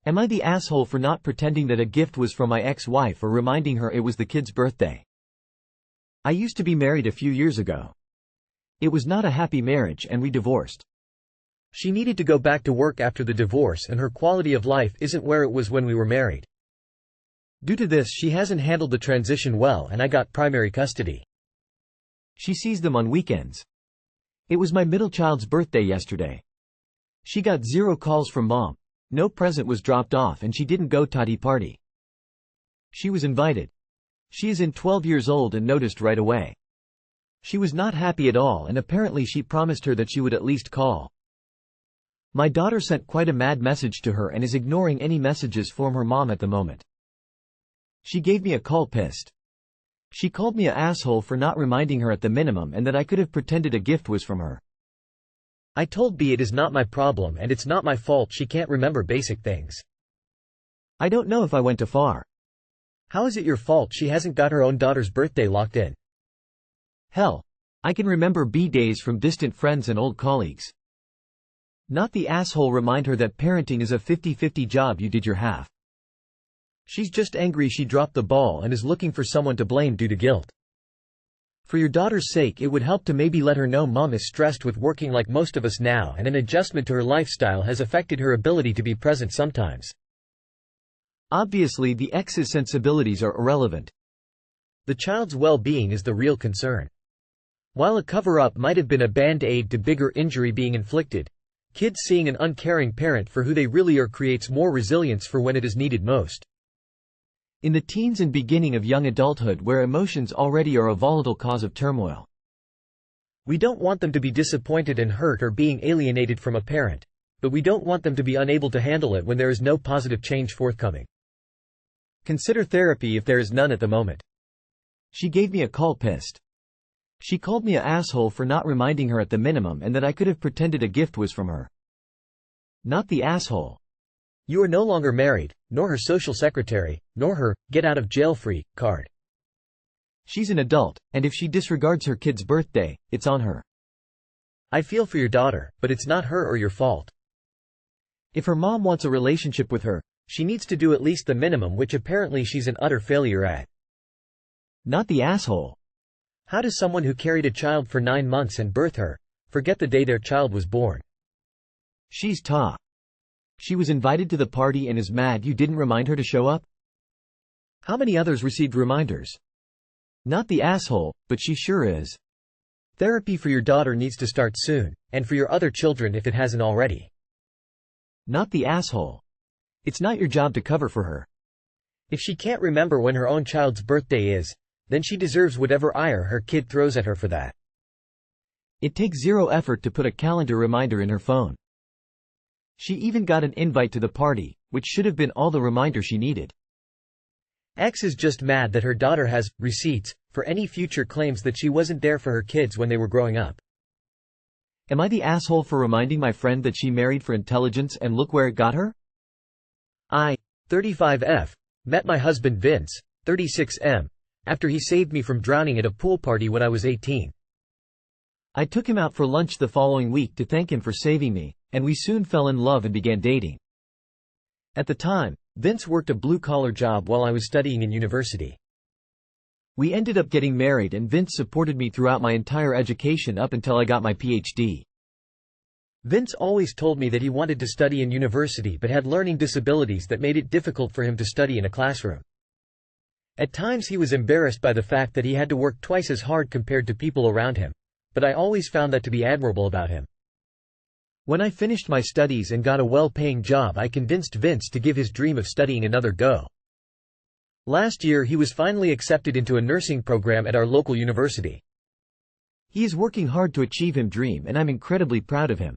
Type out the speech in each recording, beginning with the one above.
Am I the asshole for not pretending that a gift was from my ex-wife or reminding her it was the kid's birthday? I used to be married a few years ago. It was not a happy marriage and we divorced. She needed to go back to work after the divorce and her quality of life isn't where it was when we were married. Due to this, she hasn't handled the transition well and I got primary custody. She sees them on weekends. It was my middle child's birthday yesterday. She got 0 calls from mom. No present was dropped off and she didn't go toddy party. She was invited. She is 12 years old and noticed right away. She was not happy at all and apparently she promised her that she would at least call. My daughter sent quite a mad message to her and is ignoring any messages from her mom at the moment. She gave me a call pissed. She called me a asshole for not reminding her at the minimum and that I could have pretended a gift was from her. I told B it is not my problem and it's not my fault she can't remember basic things. I don't know if I went too far. How is it your fault she hasn't got her own daughter's birthday locked in? Hell, I can remember B days from distant friends and old colleagues. Not the asshole remind her that parenting is a 50-50 job, you did your half. She's just angry she dropped the ball and is looking for someone to blame due to guilt. For your daughter's sake, it would help to maybe let her know mom is stressed with working like most of us now and an adjustment to her lifestyle has affected her ability to be present sometimes. Obviously the ex's sensibilities are irrelevant. The child's well-being is the real concern. While a cover-up might have been a band-aid to bigger injury being inflicted, kids seeing an uncaring parent for who they really are creates more resilience for when it is needed most. In the teens and beginning of young adulthood where emotions already are a volatile cause of turmoil. We don't want them to be disappointed and hurt or being alienated from a parent, but we don't want them to be unable to handle it when there is no positive change forthcoming. Consider therapy if there is none at the moment. She gave me a call pissed. She called me a asshole for not reminding her at the minimum and that I could have pretended a gift was from her. Not the asshole. You are no longer married, nor her social secretary, nor her get-out-of-jail-free card. She's an adult, and if she disregards her kid's birthday, it's on her. I feel for your daughter, but it's not her or your fault. If her mom wants a relationship with her, she needs to do at least the minimum, which apparently she's an utter failure at. Not the asshole. How does someone who carried a child for 9 months and birthed her forget the day their child was born? She's tough. She was invited to the party and is mad you didn't remind her to show up? How many others received reminders? Not the asshole, but she sure is. Therapy for your daughter needs to start soon, and for your other children if it hasn't already. Not the asshole. It's not your job to cover for her. If she can't remember when her own child's birthday is, then she deserves whatever ire her kid throws at her for that. It takes 0 effort to put a calendar reminder in her phone. She even got an invite to the party, which should have been all the reminder she needed. X is just mad that her daughter has receipts for any future claims that she wasn't there for her kids when they were growing up. Am I the asshole for reminding my friend that she married for intelligence and look where it got her? I, 35F, met my husband Vince, 36M, after he saved me from drowning at a pool party when I was 18. I took him out for lunch the following week to thank him for saving me, and we soon fell in love and began dating. At the time, Vince worked a blue-collar job while I was studying in university. We ended up getting married and Vince supported me throughout my entire education up until I got my PhD. Vince always told me that he wanted to study in university but had learning disabilities that made it difficult for him to study in a classroom. At times he was embarrassed by the fact that he had to work twice as hard compared to people around him, but I always found that to be admirable about him. When I finished my studies and got a well-paying job, I convinced Vince to give his dream of studying another go. Last year he was finally accepted into a nursing program at our local university. He is working hard to achieve his dream and I'm incredibly proud of him.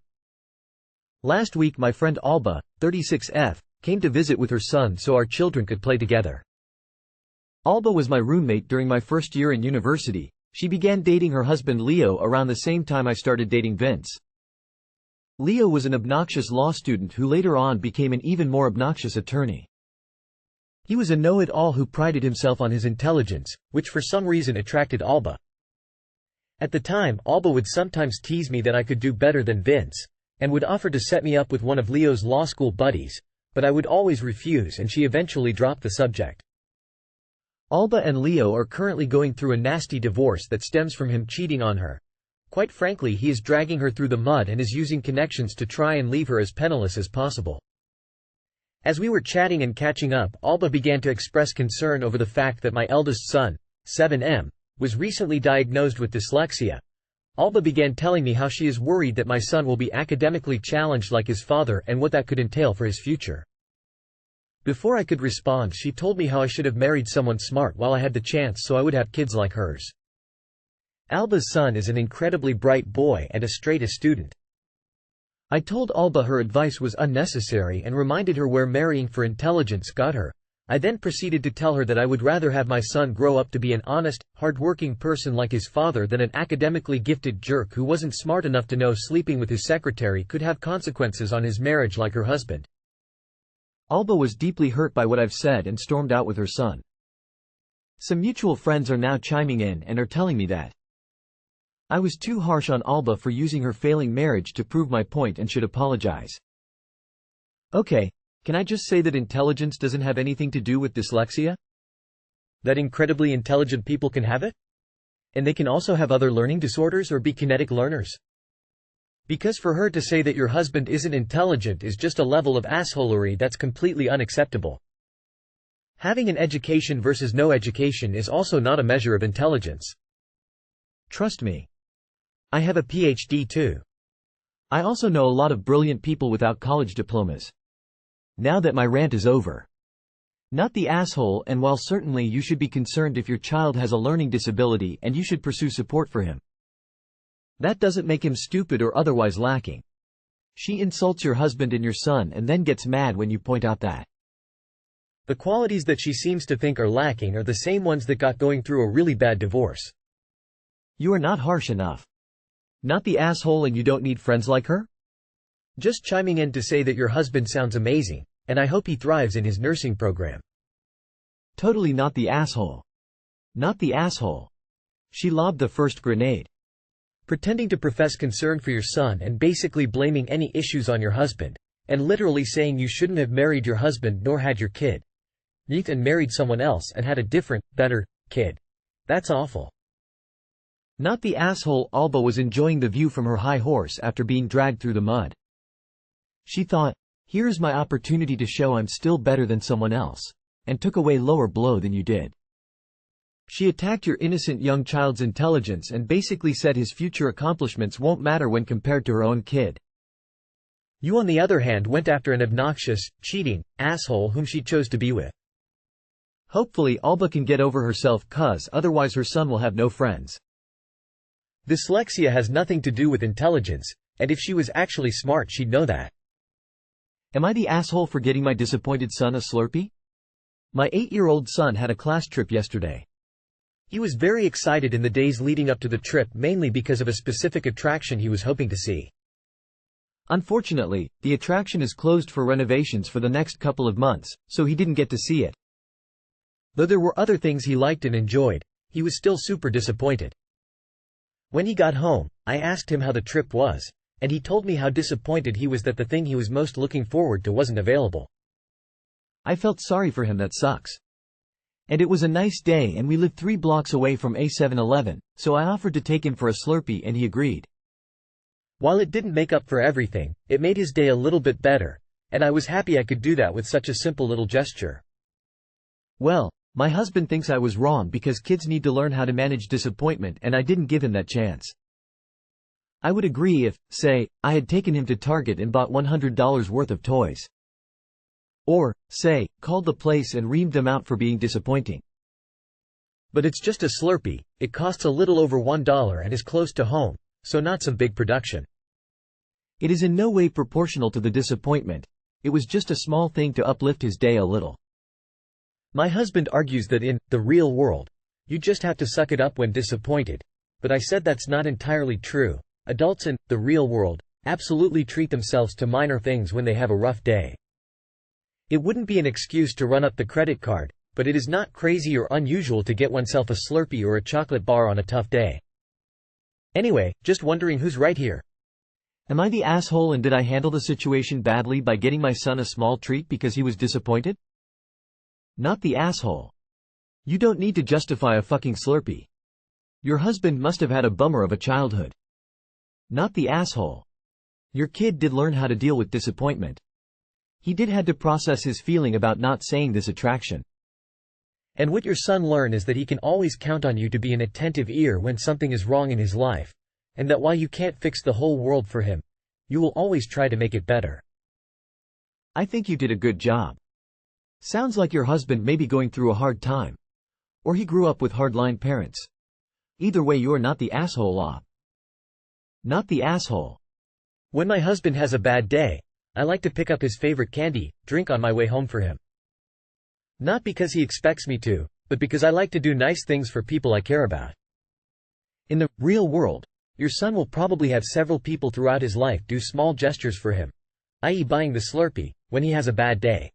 Last week my friend Alba, 36F, came to visit with her son so our children could play together. Alba was my roommate during my first year in university. She began dating her husband Leo around the same time I started dating Vince. Leo was an obnoxious law student who later on became an even more obnoxious attorney. He was a know-it-all who prided himself on his intelligence, which for some reason attracted Alba. At the time, Alba would sometimes tease me that I could do better than Vince, and would offer to set me up with one of Leo's law school buddies, but I would always refuse and she eventually dropped the subject. Alba and Leo are currently going through a nasty divorce that stems from him cheating on her. Quite frankly, he is dragging her through the mud and is using connections to try and leave her as penniless as possible. As we were chatting and catching up, Alba began to express concern over the fact that my eldest son, 7M, was recently diagnosed with dyslexia. Alba began telling me how she is worried that my son will be academically challenged like his father and what that could entail for his future. Before I could respond, she told me how I should have married someone smart while I had the chance so I would have kids like hers. Alba's son is an incredibly bright boy and a straight A student. I told Alba her advice was unnecessary and reminded her where marrying for intelligence got her. I then proceeded to tell her that I would rather have my son grow up to be an honest, hard-working person like his father than an academically gifted jerk who wasn't smart enough to know sleeping with his secretary could have consequences on his marriage like her husband. Alba was deeply hurt by what I've said and stormed out with her son. Some mutual friends are now chiming in and are telling me that I was too harsh on Alba for using her failing marriage to prove my point and should apologize. Okay, can I just say that intelligence doesn't have anything to do with dyslexia? That incredibly intelligent people can have it? And they can also have other learning disorders or be kinetic learners? Because for her to say that your husband isn't intelligent is just a level of assholery that's completely unacceptable. Having an education versus no education is also not a measure of intelligence. Trust me. I have a PhD too. I also know a lot of brilliant people without college diplomas. Now that my rant is over. Not the asshole, and while certainly you should be concerned if your child has a learning disability and you should pursue support for him, that doesn't make him stupid or otherwise lacking. She insults your husband and your son and then gets mad when you point out that the qualities that she seems to think are lacking are the same ones that got going through a really bad divorce. You are not harsh enough. Not the asshole, and you don't need friends like her? Just chiming in to say that your husband sounds amazing, and I hope he thrives in his nursing program. Totally not the asshole. Not the asshole. She lobbed the first grenade. Pretending to profess concern for your son and basically blaming any issues on your husband, and literally saying you shouldn't have married your husband nor had your kid. And married someone else and had a different, better, kid. That's awful. Not the asshole. Alba was enjoying the view from her high horse after being dragged through the mud. She thought, here is my opportunity to show I'm still better than someone else, and took a way lower blow than you did. She attacked your innocent young child's intelligence and basically said his future accomplishments won't matter when compared to her own kid. You on the other hand went after an obnoxious, cheating, asshole whom she chose to be with. Hopefully Alba can get over herself, cause otherwise her son will have no friends. Dyslexia has nothing to do with intelligence, and if she was actually smart she'd know that. Am I the asshole for getting my disappointed son a Slurpee? My 8-year-old son had a class trip yesterday. He was very excited in the days leading up to the trip, mainly because of a specific attraction he was hoping to see. Unfortunately, the attraction is closed for renovations for the next couple of months, so he didn't get to see it. Though there were other things he liked and enjoyed, he was still super disappointed. When he got home, I asked him how the trip was, and he told me how disappointed he was that the thing he was most looking forward to wasn't available. I felt sorry for him. That sucks. And it was a nice day and we lived 3 blocks away from a 7-Eleven, so I offered to take him for a Slurpee and he agreed. While it didn't make up for everything, it made his day a little bit better, and I was happy I could do that with such a simple little gesture. Well, my husband thinks I was wrong because kids need to learn how to manage disappointment and I didn't give him that chance. I would agree if, say, I had taken him to Target and bought $100 worth of toys. Or, say, called the place and reamed them out for being disappointing. But it's just a Slurpee, it costs a little over $1 and is close to home, so not some big production. It is in no way proportional to the disappointment, it was just a small thing to uplift his day a little. My husband argues that in the real world, you just have to suck it up when disappointed, but I said that's not entirely true. Adults in the real world absolutely treat themselves to minor things when they have a rough day. It wouldn't be an excuse to run up the credit card, but it is not crazy or unusual to get oneself a Slurpee or a chocolate bar on a tough day. Anyway, just wondering who's right here. Am I the asshole, and did I handle the situation badly by getting my son a small treat because he was disappointed? Not the asshole. You don't need to justify a fucking Slurpee. Your husband must have had a bummer of a childhood. Not the asshole. Your kid did learn how to deal with disappointment. He did had to process his feeling about not saying this attraction. And what your son learned is that he can always count on you to be an attentive ear when something is wrong in his life, and that while you can't fix the whole world for him, you will always try to make it better. I think you did a good job. Sounds like your husband may be going through a hard time. Or he grew up with hardline parents. Either way, you're not the asshole. Not the asshole. When my husband has a bad day, I like to pick up his favorite candy, drink on my way home for him. Not because he expects me to, but because I like to do nice things for people I care about. In the real world, your son will probably have several people throughout his life do small gestures for him, i.e. buying the Slurpee, when he has a bad day.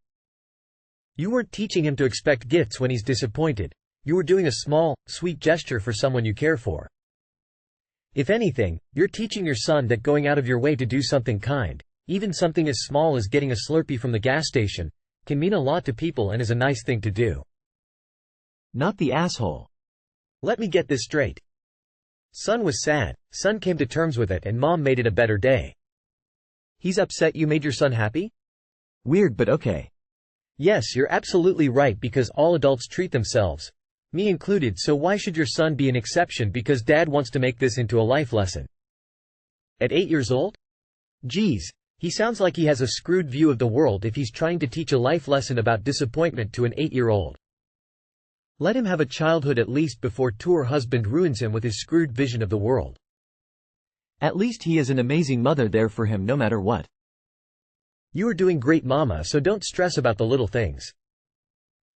You weren't teaching him to expect gifts when he's disappointed. You were doing a small, sweet gesture for someone you care for. If anything, you're teaching your son that going out of your way to do something kind, even something as small as getting a Slurpee from the gas station, can mean a lot to people and is a nice thing to do. Not the asshole. Let me get this straight. Son was sad, son came to terms with it, and mom made it a better day. He's upset you made your son happy? Weird, but okay. Yes, you're absolutely right, because all adults treat themselves, me included, so why should your son be an exception because dad wants to make this into a life lesson? At 8 years old? Geez, he sounds like he has a screwed view of the world if he's trying to teach a life lesson about disappointment to an 8-year-old. Let him have a childhood at least before her husband ruins him with his screwed vision of the world. At least he has an amazing mother there for him no matter what. You are doing great, mama, so don't stress about the little things.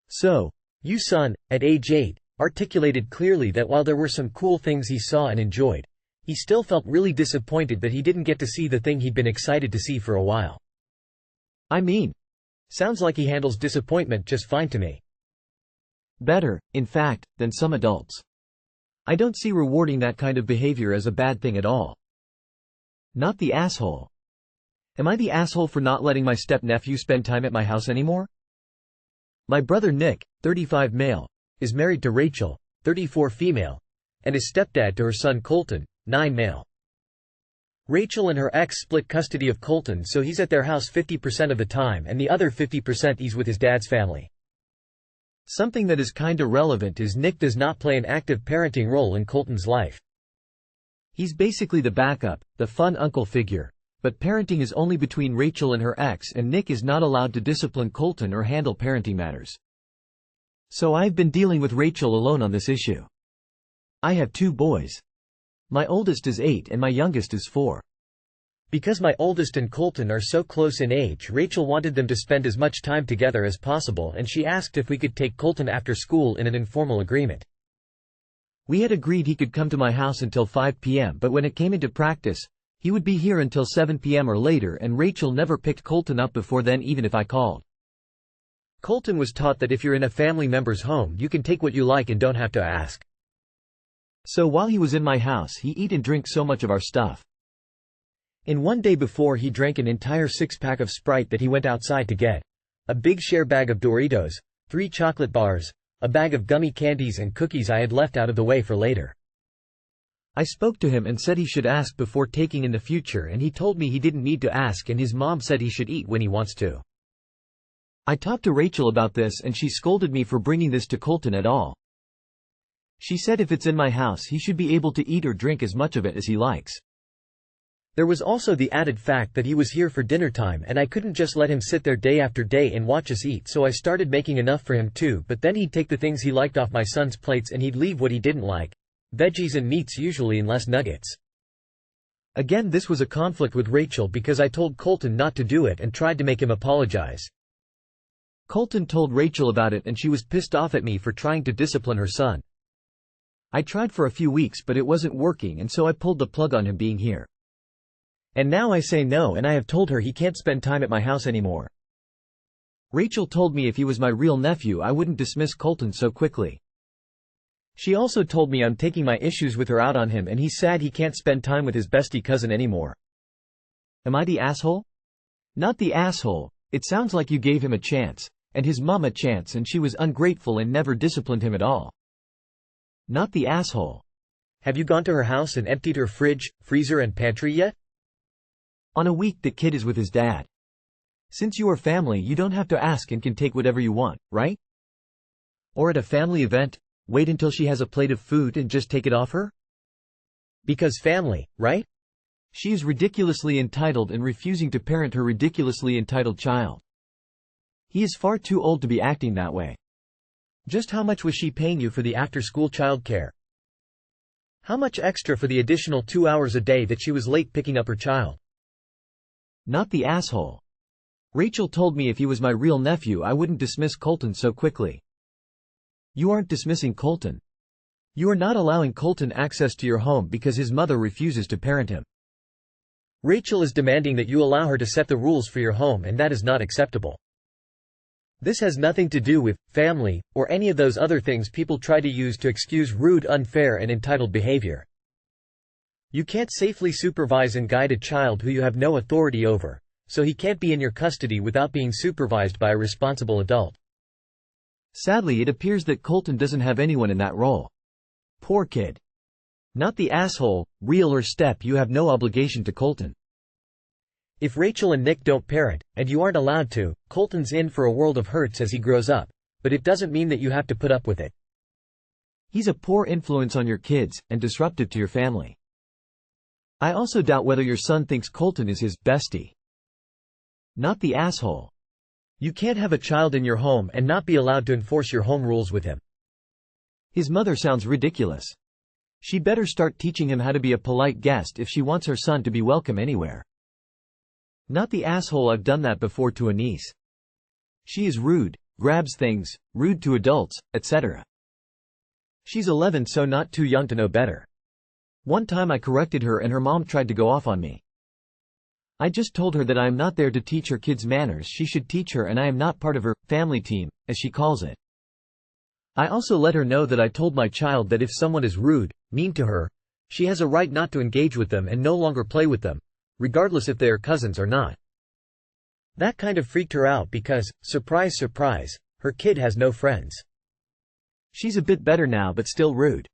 So, you son, at age 8, articulated clearly that while there were some cool things he saw and enjoyed, he still felt really disappointed that he didn't get to see the thing he'd been excited to see for a while. I mean, sounds like he handles disappointment just fine to me. Better, in fact, than some adults. I don't see rewarding that kind of behavior as a bad thing at all. Not the asshole. Am I the asshole for not letting my step-nephew spend time at my house anymore? My brother Nick, 35 male, is married to Rachel, 34 female, and is stepdad to her son Colton, 9 male. Rachel and her ex split custody of Colton, so he's at their house 50% of the time and the other 50% he's with his dad's family. Something that is kinda relevant is Nick does not play an active parenting role in Colton's life. He's basically the backup, the fun uncle figure, but parenting is only between Rachel and her ex, and Nick is not allowed to discipline Colton or handle parenting matters. So I've been dealing with Rachel alone on this issue. I have 2 boys. My oldest is 8 and my youngest is 4. Because my oldest and Colton are so close in age, Rachel wanted them to spend as much time together as possible, and she asked if we could take Colton after school in an informal agreement. We had agreed he could come to my house until 5 p.m., but when it came into practice, he would be here until 7 p.m. or later, and Rachel never picked Colton up before then, even if I called. Colton was taught that if you're in a family member's home, you can take what you like and don't have to ask. So while he was in my house, he eat and drink so much of our stuff. In one day before, he drank an entire 6-pack of Sprite that he went outside to get, a big share bag of Doritos, 3 chocolate bars, a bag of gummy candies and cookies I had left out of the way for later. I spoke to him and said he should ask before taking in the future, and he told me he didn't need to ask, and his mom said he should eat when he wants to. I talked to Rachel about this and she scolded me for bringing this to Colton at all. She said if it's in my house he should be able to eat or drink as much of it as he likes. There was also the added fact that he was here for dinner time and I couldn't just let him sit there day after day and watch us eat, so I started making enough for him too, but then he'd take the things he liked off my son's plates and he'd leave what he didn't like. Veggies and meats usually, and less nuggets. Again, this was a conflict with Rachel because I told Colton not to do it and tried to make him apologize. Colton told Rachel about it and she was pissed off at me for trying to discipline her son. I tried for a few weeks but it wasn't working, and so I pulled the plug on him being here. And now I say no, and I have told her he can't spend time at my house anymore. Rachel told me if he was my real nephew I wouldn't dismiss Colton so quickly. She also told me I'm taking my issues with her out on him and he's sad he can't spend time with his bestie cousin anymore. Am I the asshole? Not the asshole, it sounds like you gave him a chance, and his mom a chance, and she was ungrateful and never disciplined him at all. Not the asshole. Have you gone to her house and emptied her fridge, freezer and pantry yet? On a week the kid is with his dad. Since you are family you don't have to ask and can take whatever you want, right? Or at a family event, wait until she has a plate of food and just take it off her? Because family, right? She is ridiculously entitled and refusing to parent her ridiculously entitled child. He is far too old to be acting that way. Just how much was she paying you for the after-school childcare? How much extra for the additional 2 hours a day that she was late picking up her child? Not the asshole. Rachel told me if he was my real nephew I wouldn't dismiss Colton so quickly. You aren't dismissing Colton. You are not allowing Colton access to your home because his mother refuses to parent him. Rachel is demanding that you allow her to set the rules for your home, and that is not acceptable. This has nothing to do with family, or any of those other things people try to use to excuse rude, unfair and entitled behavior. You can't safely supervise and guide a child who you have no authority over, so he can't be in your custody without being supervised by a responsible adult. Sadly, it appears that Colton doesn't have anyone in that role. Poor kid. Not the asshole, real or step, you have no obligation to Colton. If Rachel and Nick don't parent, and you aren't allowed to, Colton's in for a world of hurts as he grows up, but it doesn't mean that you have to put up with it. He's a poor influence on your kids, and disruptive to your family. I also doubt whether your son thinks Colton is his bestie. Not the asshole. You can't have a child in your home and not be allowed to enforce your home rules with him. His mother sounds ridiculous. She better start teaching him how to be a polite guest if she wants her son to be welcome anywhere. Not the asshole, I've done that before to a niece. She is rude, grabs things, rude to adults, etc. She's 11, so not too young to know better. One time I corrected her and her mom tried to go off on me. I just told her that I am not there to teach her kids manners, she should teach her, and I am not part of her family team, as she calls it. I also let her know that I told my child that if someone is rude, mean to her, she has a right not to engage with them and no longer play with them, regardless if they are cousins or not. That kind of freaked her out because, surprise surprise, her kid has no friends. She's a bit better now but still rude.